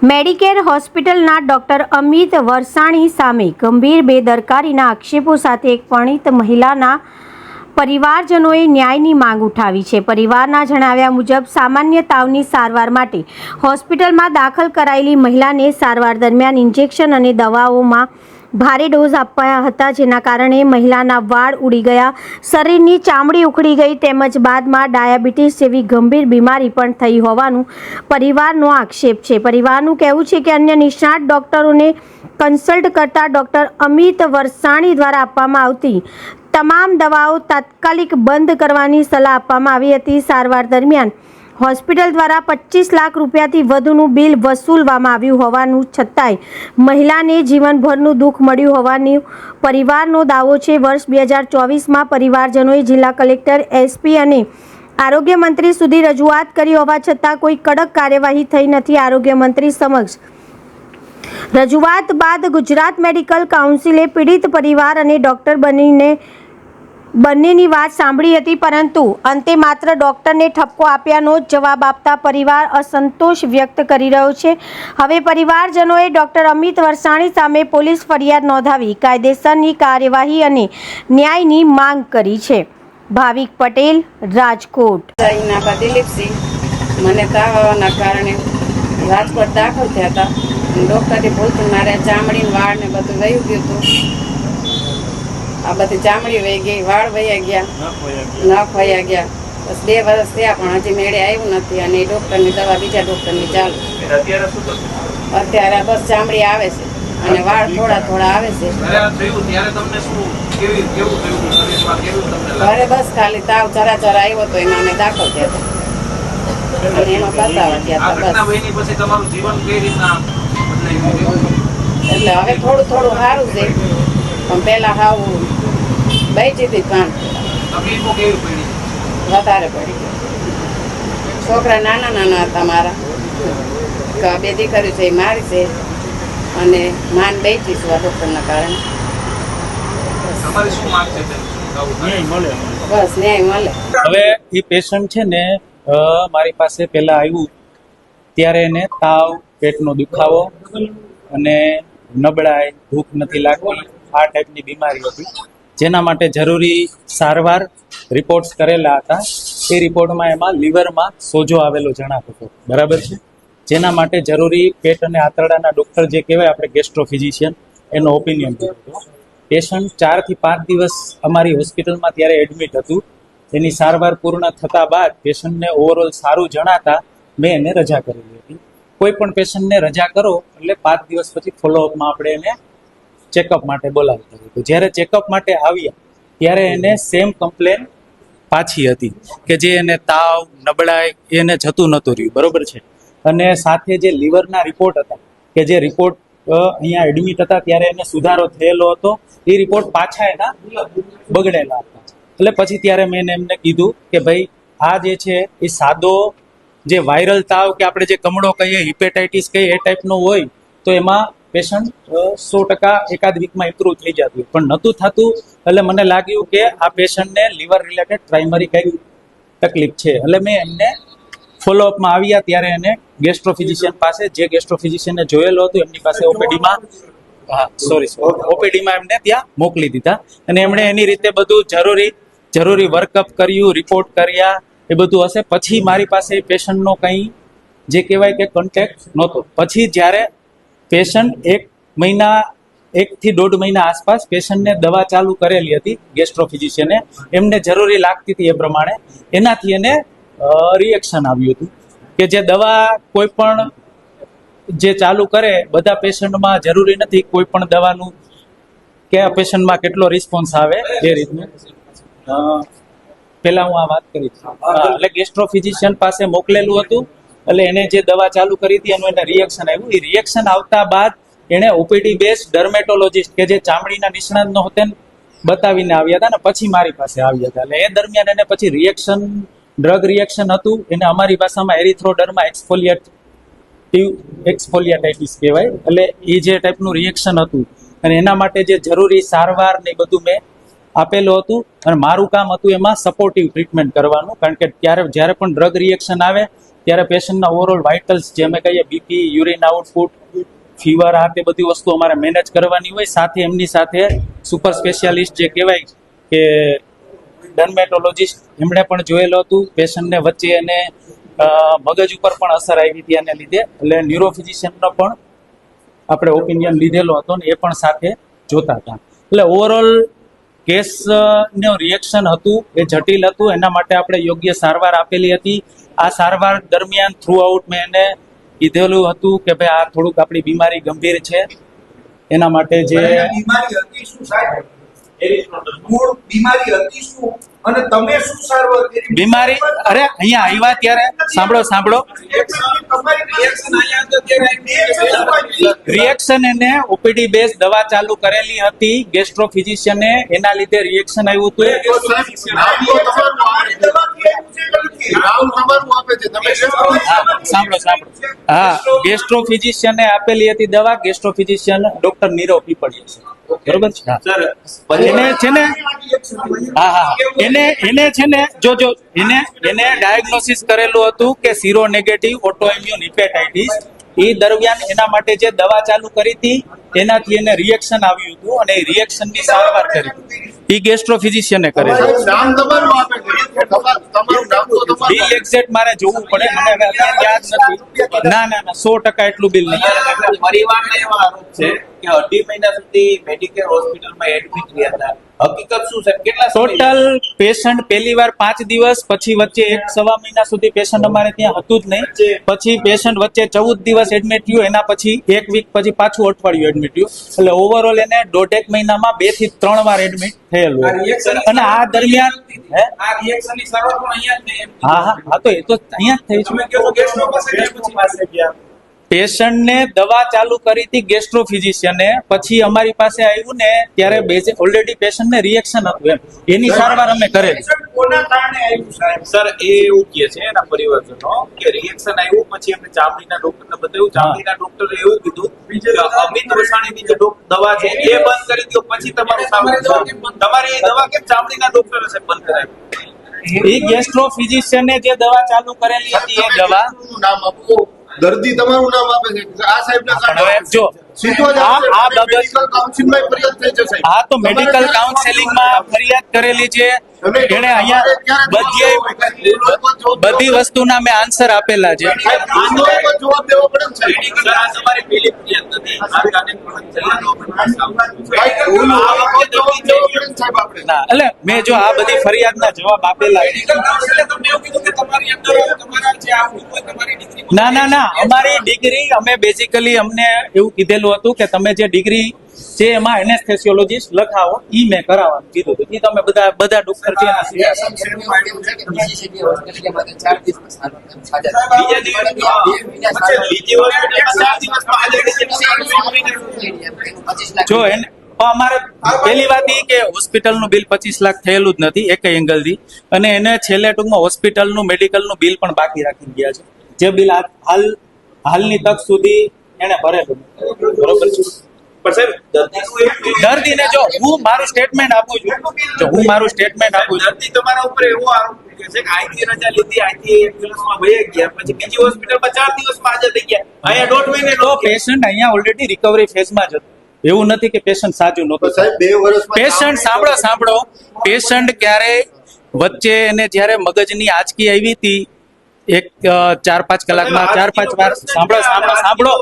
Medicare હોસ્પિટલના doctor Amit વરસાણી સામે ગંભીર બેદરકારીના આક્ષેપો સાથે એક પરિણીત મહિલાના પરિવારજનોએ ન્યાયની માંગ ઉઠાવી છે। પરિવારના જણાવ્યા મુજબ સામાન્ય તાવની સારવાર માટે હોસ્પિટલમાં દાખલ કરાયેલી મહિલાને સારવાર દરમિયાન ઇન્જેક્શન અને દવાઓમાં ભારે ડોઝ અપાયા હતા, જેના કારણે મહિલાના વાળ ઉડી ગયા, શરીરની ચામડી ઉખડી ગઈ તેમજ બાદમાં ડાયાબિટીસ જેવી ગંભીર બીમારી પણ થઈ હોવાનું પરિવારનો આક્ષેપ છે। પરિવારનું કહેવું છે કે અન્ય નિષ્ણાત ડોક્ટરોને કન્સલ્ટ કરતા ડોક્ટર અમિત વરસાણી દ્વારા આપવામાં આવતી તમામ દવાઓ તાત્કાલિક બંધ કરવાની સલાહ આપવામાં આવી હતી। સારવાર દરમિયાન હોસ્પિટલ દ્વારા 25 લાખ રૂપિયાથી વધુનું બિલ વસૂલવામાં આવ્યું હોવાનું છતાંય મહિલાને જીવનભરનું દુઃખ મળ્યું હોવાનો પરિવારનો દાવો છે। વર્ષ 2024માં પરિવારજનોએ જિલ્લા કલેક્ટર, એસપી અને આરોગ્ય મંત્રી સુધી રજૂઆત કરી હોવા છતાં કોઈ કડક કાર્યવાહી થઈ નથી। આરોગ્ય મંત્રી સમક્ષ રજૂઆત બાદ ગુજરાત મેડિકલ કાઉન્સિલે પીડિત પરિવાર અને ડોક્ટર બંનેની વાત સાંભળી હતી, પરંતુ અંતે માત્ર ડોક્ટરને ઠપકો આપ્યાનો જ જવાબ આપતા પરિવાર અસંતોષ વ્યક્ત કરી રહ્યો છે। હવે પરિવારજનોએ ડોક્ટર અમિત વરસાણી સામે પોલીસ ફરિયાદ નોંધાવી કાયદેસરની કાર્યવાહી અને ન્યાયની માંગ કરી છે। ભાવિક પટેલ, રાજકોટ। દિલીપસિંહ, મને તાવ આવવાના કારણે રાજકોટ દાખલ થયા હતા। ડૉક્ટરે બોલતું મારે ચામડીને વાળ ને બધું વહી ગયું હતું। આ બધી ચામડી વહી ગઈ, વાળ વહી ગયા, નખ વહી ગયા। બસ 2 વર્ષ થયા પણ હજી મેળે આવ્યું નથી અને ડૉક્ટરની દવા બીજા ડૉક્ટરની ચાલુ। અત્યારે બસ ચામડી આવે છે અને વાળ થોડા થોડા આવે છે। ઘરે બસ ખાલી તાવ જરા આવ્યો તો એમાં અમે દાખલ થયા હતા અને એમાં બતાવવા ગયા હતા બસ। એટલે હવે થોડું થોડું સારું છે, પણ પહેલા હાવ બેચી હતી કામ વધારે પડી ગઈ। છોકરા નાના નાના હતા મારા, 2 દીકરીઓ છે એ મારી છે અને માન બેચી છું આ ડૉક્ટરના કારણે। બસ ન્યાય મળે। હવે એ પેશન્ટ છે ને મારી પાસે પહેલા આવ્યું ત્યારે એને તાવ, પેટનો દુખાવો અને નબળાઈ, ભૂખ નથી લાગતી, આ ટાઈપની બીમારી હતી, જેના માટે જરૂરી સારવાર રિપોર્ટ્સ કરેલા હતા। એ રિપોર્ટમાં એમાં લીવરમાં સોજો આવેલો જણાતો હતો, બરાબર છે, જેના માટે જરૂરી પેટ અને આંતરડાના ડૉક્ટર જે કહેવાય આપણે ગેસ્ટ્રોફિઝિશિયન, એનો ઓપિનિયન લીધો હતો। પેશન્ટ 4 થી 5 દિવસ અમારી હોસ્પિટલમાં ત્યારે એડમિટ હતું। એની સારવાર પૂર્ણ થતા બાદ પેશન્ટને ઓવરઓલ સારું જણાતા મેં એને રજા કરેલી હતી। કોઈ પણ પેશન્ટને રજા કરો એટલે 5 દિવસ પછી ફોલોઅપમાં આપણે એને ચેકઅપ માટે બોલાવતા હોય, તો જ્યારે ચેકઅપ માટે આવ્યા ત્યારે એને સેમ કમ્પ્લેન પાછી હતી કે જે એને તાવ, નબળાઈ એને જતું નહોતું રહ્યું, બરોબર છે। અને સાથે જે લીવરના રિપોર્ટ હતા કે જે રિપોર્ટ અહીંયા એડમિટ હતા ત્યારે એને સુધારો થયેલો હતો, એ રિપોર્ટ પાછા એના બગડેલા હતા। એટલે પછી ત્યારે મેં એમને કીધું કે ભાઈ આ જે છે એ સાદો જે વાયરલ તાવ કે આપણે જે કમળો કહીએ, હિપેટાઇટિસ કહીએ, એ ટાઈપનો હોય તો એમાં પેશન્ટ 100% એકાદ વીકમાં ઇમ્પ્રૂવ થઈ જતું, પણ નહોતું થતું। એટલે મને લાગ્યું કે આ પેશન્ટને લીવર રિલેટેડ પ્રાઇમરી કઈ તકલીફ છે, એટલે મેં એમને ફોલોઅપમાં આવ્યા ત્યારે એને ગેસ્ટ્રોફિઝિશિયન પાસે, જે ગેસ્ટ્રોફિઝિશિયને જોયેલો હતો એમની પાસે ઓપીડીમાં એમને ત્યાં મોકલી દીધા અને એમણે એની રીતે બધું જરૂરી વર્કઅપ કર્યું, રિપોર્ટ કર્યા, એ બધું હશે। પછી મારી પાસે પેશન્ટનો કંઈ જે કહેવાય કે કોન્ટેક્ટ નહોતો। પછી જ્યારે પેશન્ટ 1 થી 1.5 મહિના આસપાસ પેશન્ટને દવા ચાલુ કરેલી હતી ગેસ્ટ્રોફિઝિશિયને, એમને જરૂરી લાગતી હતી એ પ્રમાણે, એનાથી એને રિએક્શન આવ્યું હતું કે જે દવા કોઈ પણ જે ચાલુ કરે બધા પેશન્ટમાં જરૂરી નથી કોઈ પણ દવાનું કે આ પેશન્ટમાં કેટલો રિસ્પોન્સ આવે એ રીતનું। પહેલા હું આ વાત કરીશ, એટલે ગેસ્ટ્રોફિઝિશિયન પાસે મોકલેલું હતું, એટલે એને જે દવા ચાલુ કરી હતી એનું એને રિએક્શન આવ્યું। એ રિએક્શન આવતા બાદ એણે ઓપીડી બેઝ ડર્મેટોલોજીસ્ટ કે જે ચામડીના નિષ્ણાત નો હોતે બતાવીને આવ્યા હતા ને પછી મારી પાસે આવ્યા હતા। એટલે એ દરમિયાન એને પછી રિએક્શન, ડ્રગ રિએક્શન હતું, એને અમારી ભાષામાં એરિથ્રોડર્મા એક્સફોલિયાટાઇટિસ કહેવાય, એટલે એ જે ટાઈપનું રિએક્શન હતું અને એના માટે જે જરૂરી સારવાર ને બધું મેં આપેલું હતું અને મારું કામ હતું એમાં સપોર્ટિવ ટ્રીટમેન્ટ કરવાનું, કારણ કે ત્યારે જ્યારે પણ ડ્રગ રિએક્શન આવે ત્યારે પેશન્ટના ઓવરઓલ વાઇટલ્સ જે અમે કહીએ બીપી, યુરિન આઉટપુટ, ફીવર, આ તે બધી વસ્તુ અમારે મેનેજ કરવાની હોય. સાથે એમની સાથે સુપર સ્પેશિયાલિસ્ટ જે કહેવાય કે ડર્મેટોલોજીસ્ટ, એમણે પણ જોયેલું હતું પેશન્ટને. વચ્ચે એને મગજ ઉપર પણ અસર આવી હતી એને લીધે, એટલે ન્યુરોફિઝિશિયનનો પણ આપણે ઓપિનિયન લીધેલો હતો ને એ પણ સાથે જોતા હતા. એટલે ઓવરઓલ કેસનું રિએક્શન હતું એ જટિલ હતું, એના માટે આપણે યોગ્ય સારવાર આપેલી હતી. આ સારવાર દરમિયાન થ્રુ આઉટ મેં એને કીધેલું હતું કે ભાઈ આ થોડુંક આપણી બીમારી ગંભીર છે, એના માટે જે બીમારી હતી શું સાહેબ? મૂળ બીમારી હતી શું અને તમે શું સારવાર કરી? બીમારી અરે અહીંયા આવ્યા ત્યારે સાંભળો રિએક્શન એને ઓપીડી બેઝ દવા ચાલુ કરેલી હતી ગેસ્ટ્રો ફિઝિશિયને, એના લીધે રિએક્શન આવ્યું હતું. સાંભળો હા, ગેસ્ટ્રો ફિઝિશિયને આપેલી હતી દવા. Gastro physician doctor Nirav Pipaliya છે, બરોબર છે. એને છે ને એને છે ને જો એને ડાયગ્નોસિસ કરેલું હતું કે સીરો નેગેટિવ ઓટોઇમ્યુન હિપેટાઇટિસ. એ દરમિયાન એના માટે જે દવા ચાલુ કરી હતી એનાથી એને રિએક્શન આવ્યું હતું અને એ રિએક્શનની સારવાર કરી હતી. એ ગેસ્ટ્રો ફિઝિશિયને કરે છે. બિલ એક્ઝેક્ટ મારે જોવું પડે, મને હવે અત્યારે યાદ નથી. ના 100% એટલું બિલ નથી. પરિવારને એવા આરોપ છે કે 2.5 મહિના સુધી મેડિકેર હોસ્પિટલમાં એડમિટ રહ્યા હતા. હકીકત શું છે? કેટલા ટોટલ પેશન્ટ પહેલી વાર 5 દિવસ, પછી વચ્ચે 1-1.25 મહિના સુધી પેશન્ટ અમારે ત્યાં હતું જ નહીં. પછી પેશન્ટ વચ્ચે 14 દિવસ એડમિટ થયું, એના પછી 1 વીક પછી પાછું અઠવાડિયું એડમિટ થયું. એટલે ઓવરઓલ એને 1.5 મહિનામાં 2 થી 3 વાર એડમિટ થયેલું. અને આ દરમિયાન આ રિએક્શનની સારવાર પણ અહીંયા જ થઈ. હા તો એ તો અહીંયા જ થઈ છે. તમે કહો છો ગેસ્ટ્રો પાસે ગયા, પેશન્ટને દવા ચાલુ કરી હતી ગેસ્ટ્રો ફિઝિશિયને, પછી અમારી પાસે આવ્યું ને ત્યારે ઓલરેડી પેશન્ટને રિએક્શન હતું એની સારવાર અમે કરેલી. કોના કારણે આવ્યું સાહેબ? સર એ એવું કહે છે એના પરિવારજનો કે રિએક્શન આવ્યું, પછી એમને ચામડીના ડોક્ટરને બતાવ્યું. ચામડીના ડોક્ટરે એવું કીધું કે અમિત વસાણીની જે દવા છે એ બંધ કરી દો, પછી તમારું તમારી એ દવા કેમ ચામડીના ડોક્ટરે છે બંધ કરાવી? એ ગેસ્ટ્રો ફિઝિશિયને જે દવા ચાલુ કરેલી હતી એ દવા નામ આપો. દર્દી તમારું નામ આપે છે આ સાહેબના પણ હવે જો સીધો જ આ બાબત મેડિકલ કાઉન્સિલમાં ફરિયાદ થઈ છે સાહેબ. હા તો મેડિકલ કાઉન્સેલિંગમાં ફરિયાદ કરેલી છે. એને અહીંયા બધી વસ્તુના મેં આન્સર આપેલા છે. જવાબ દેવો પડે ને સાહેબ. સર આ તમારી પહેલી ફરિયાદ નથી. આ કારણે પણ જિલ્લાનો ના એટલે મેં જો આ બધી ફરિયાદના જવાબ આપેલા છે. તમને એવું કીધું કે તમારી અંદર તમારા જે આ હોય તમારી ડિગ્રી ના અમારી ડિગ્રી અમે બેઝિકલી અમને એવું કીધેલું હતું કે તમે જે ડિગ્રી છે એમાં એનેસ્થેસિયોલોજીસ્ટ લખાવો, ઈ મેં કરાવવાનું કીધું હતું. ઈ તમે બધા ડોક્ટર છે એના સિવાય. જો એને અમારે પહેલી વાત એ કે હોસ્પિટલનું બિલ 25 લાખ થયેલું જ નથી એક એંગલથી, અને એને છેલ્લે ટૂંકમાં હોસ્પિટલનું મેડિકલનું બિલ પણ બાકી રાખી ગયા છે, જે બિલ હાલની તક સુધી એને ભરેલું. બરોબર છે. દર્દીને જો હું મારું સ્ટેટમેન્ટ આપું છું, દર્દી તમારા ઉપર એવો આરોપ મૂકે છે કે અહીંથી રજા લીધી, અહીંથી એમ્બ્યુલન્સમાં વહી ગયા, પછી બીજી હોસ્પિટલમાં 4 દિવસમાં હાજર થઈ ગયા, અહીંયા 1.5 મહિને તો પેશન્ટ અહીંયા ઓલરેડી રિકવરી ફેઝમાં જ હતું. એવું નથી કે પેશન્ટ સાજું નહોતું. સાહેબ 2 વર્ષમાં પેશન્ટ સાંભળો પેશન્ટ ક્યારે વચ્ચે એને જ્યારે મગજની આંચકી આવી હતી 4-5 કલાકમાં 4-5 વાર સાંભળો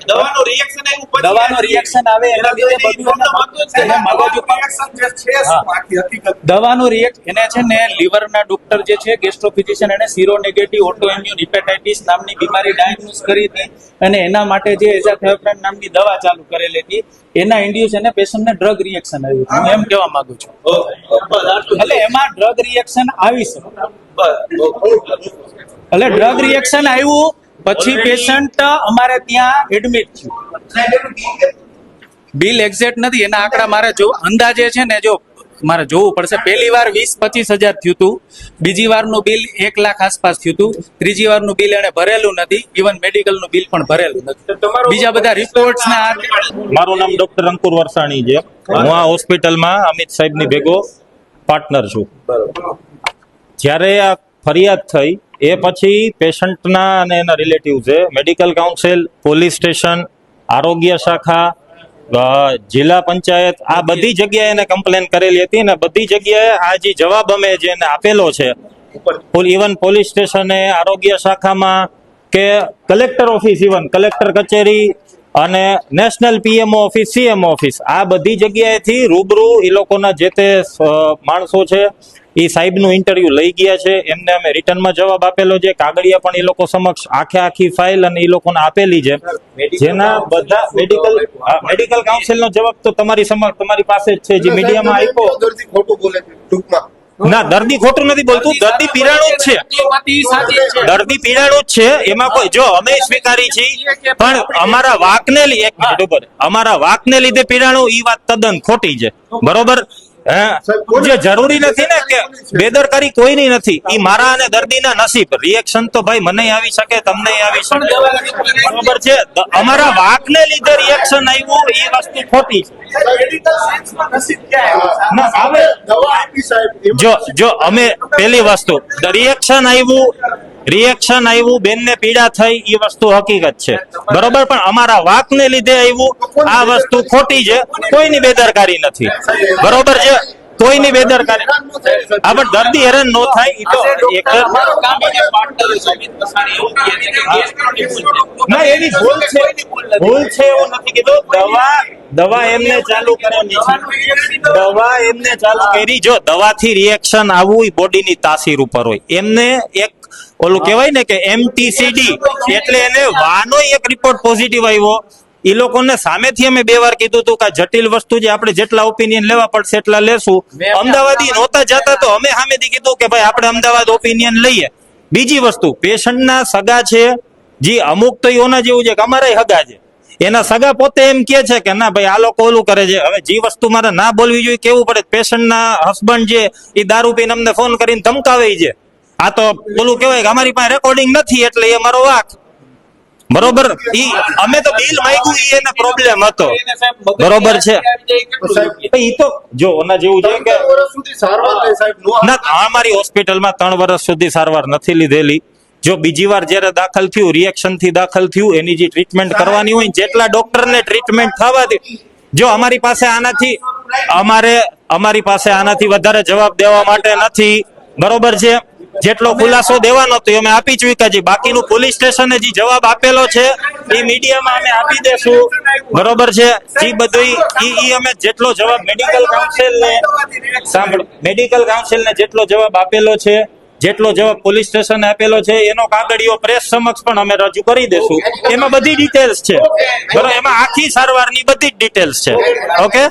દવાનું રિએક્શન આવ્યું, પછી દવાનું રિએક્શન આવે એના લીધે બધું એને મગજ ઉપર દવાનું રિએક્ટ એને છે ને લીવરના ડોક્ટર જે છે ગેસ્ટ્રો ફિઝિશિયન એને સીરો નેગેટિવ ઓટોઇમ્યુન હિપેટાઇટિસ નામની બીમારી ડાયગ્નોઝ કરી હતી, અને એના માટે જે એઝાથેપ્રાઇન નામની દવા ચાલુ કરેલી હતી એના ઇન્ડ્યુસ એને પેશન્ટને ડ્રગ રિએક્શન આવ્યું. હું એમ કહેવા માંગુ છું. એટલે એમાં ડ્રગ રિએક્શન આવી શકે. એટલે ડ્રગ રિએક્શન આવ્યું પછી પેશન્ટ અમારે ત્યાં એડમિટ થયું. બિલ એક્ઝેક્ટ નથી, એના આંકડા મારે જો અંદાજે છે ને જો મારે જોવું પડશે. પહેલી વાર 20-25 હજાર થયું હતું, બીજી વારનું બિલ 1 લાખ આસપાસ થયું હતું, ત્રીજી વારનું બિલ એને ભરેલું નથી, ઇવન મેડિકલનું બિલ પણ ભરેલું નથી. બીજા બધા રિપોર્ટ્સ ના મારું નામ ડોક્ટર અંકુર વરસાણી છે. હું આ હોસ્પિટલમાં અમિત સાહેબની ભેગો પાર્ટનર છું. જ્યારે આ ફરિયાદ થઈ એ પછી પેશન્ટના અને એના રિલેટિવ્સે મેડિકલ કાઉન્સિલ, પોલીસ સ્ટેશન, આરોગ્ય શાખા, જિલ્લા પંચાયત આ બધી જગ્યાએ એને કમ્પ્લેન કરેલી હતી ને બધી જગ્યાએ આ જે જવાબ અમે જેને આપેલો છે, ઇવન પોલીસ સ્ટેશને, આરોગ્ય શાખામાં કે કલેક્ટર ઓફિસ, ઇવન કલેક્ટર કચેરી અને national PMO office, CMO office આ બધી જગ્યાએથી રૂબરૂ એ લોકોના જે તે માણસો છે એ સાહેબનું ઇન્ટરવ્યુ લઈ ગયા છે. એમને અમે રિટર્નમાં જવાબ આપેલો છે, કાગળિયા પણ એ લોકો સમક્ષ આખી ફાઇલ અને એ લોકોને આપેલી છે, જેના બધા મેડિકલ કાઉન્સિલનો જવાબ તો તમારી પાસે જ છે, જે મીડિયામાં આપ્યો. દર્દી ખોટું બોલે છે ટૂંકમાં. ના, દર્દી ખોટું નથી બોલતું, દર્દી પીડાણું જ છે, દર્દી પીડાણું જ છે. એમાં કોઈ જો અમે સ્વીકારી છીએ પણ અમારા વાકને એક મિનિટ ઉપર અમારા વાકને લીધે પીડાણું એ વાત તદ્દન ખોટી છે. બરોબર, જે જરૂરી નથી ને કે બેદરકારી કોઈની નથી, એ મારા અને દર્દીના નસીબ. રિએક્શન તો ભાઈ મને આવી શકે, તમને આવી શકે. બરોબર છે, અમારા વાકને લીધે રિએક્શન આવ્યું એ વસ્તુ ખોટી છે. ના, આવે જો અમે પેલી વસ્તુ રિએક્શન આવ્યું બેનને પીડા થઈ એ વસ્તુ હકીકત છે. બરોબર, પણ અમારા વાકને લીધે આવ્યું આ વસ્તુ ખોટી છે. કોઈની બેદરકારી નથી. બરોબર છે, કોઈની બેદરકારી. હા, પણ દર્દી હેરાન ન થાય એ તો ના, એવી ભૂલ છે એવું નથી કીધું. દવા એમને ચાલુ કરેલી છે, દવા એમને ચાલુ કરી. જો દવાથી રિએક્શન આવવું એ બોડીની તાસીર ઉપર હોય. એમને એક ઓલું કહેવાય ને કે MTCD એટલે એને વાનો એક રિપોર્ટ પોઝિટિવ આવ્યો. એ લોકોને સામેથી અમે 2 વાર કીધું હતું કે જટિલ વસ્તુ જે આપણે જેટલા ઓપિનિયન લેવા પડશે એટલા લેશું. અમદાવાદી નહોતા જતા તો અમે સામેથી કીધું કે ભાઈ આપણે અમદાવાદ ઓપિનિયન લઈએ. બીજી વસ્તુ, પેશન્ટના સગા છે જે અમુક તો એના જેવું છે કે અમારા સગા છે, એના સગા પોતે એમ કે છે કે ના ભાઈ આ લોકો ઓલું કરે છે. હવે જે વસ્તુ મારે ના બોલવી જોઈએ કેવું પડે. પેશન્ટના હસબન્ડ છે એ દારૂ પીને અમને ફોન કરીને ધમકાવે છે. આ તો ઓલું કહેવાય કે અમારી પાસે રેકોર્ડિંગ નથી એટલે એ અમારો વાક. બરોબર, ઈ અમે તો બિલ માંગ્યું ઈ એને પ્રોબ્લેમ હતો. બરોબર છે, ઈ તો જો ઓના જેવું છે કે ના, અમારી હોસ્પિટલમાં 3 વર્ષ સુધી સારવાર નથી લીધેલી. જો બીજી વાર જયારે દાખલ થયું, રિએક્શન થી દાખલ થયું, એની જે ટ્રીટમેન્ટ કરવાની હોય જેટલા ડોક્ટરને ટ્રીટમેન્ટ થવા દે, જો અમારી પાસે આનાથી વધારે જવાબ દેવા માટે નથી. બરોબર છે, જેટલો ખુલાસો દેવાનો હતો અમે આપી ચૂક્યા છીએ. બાકીનું પોલીસ સ્ટેશને જે જવાબ આપેલો છે એ મીડિયામાં અમે આપી દેશું. બરોબર છે, જે બધું ઈ અમે જેટલો જવાબ મેડિકલ કાઉન્સિલને જેટલો જવાબ આપેલો છે, જેટલો જવાબ પોલીસ સ્ટેશને આપેલો છે એનો કાગળિયો પ્રેસ સમક્ષ પણ અમે રજૂ કરી દેશું. એમાં બધી ડિટેલ્સ છે. બરોબર, એમાં આખી સારવારની બધી જ ડિટેલ્સ છે. ઓકે.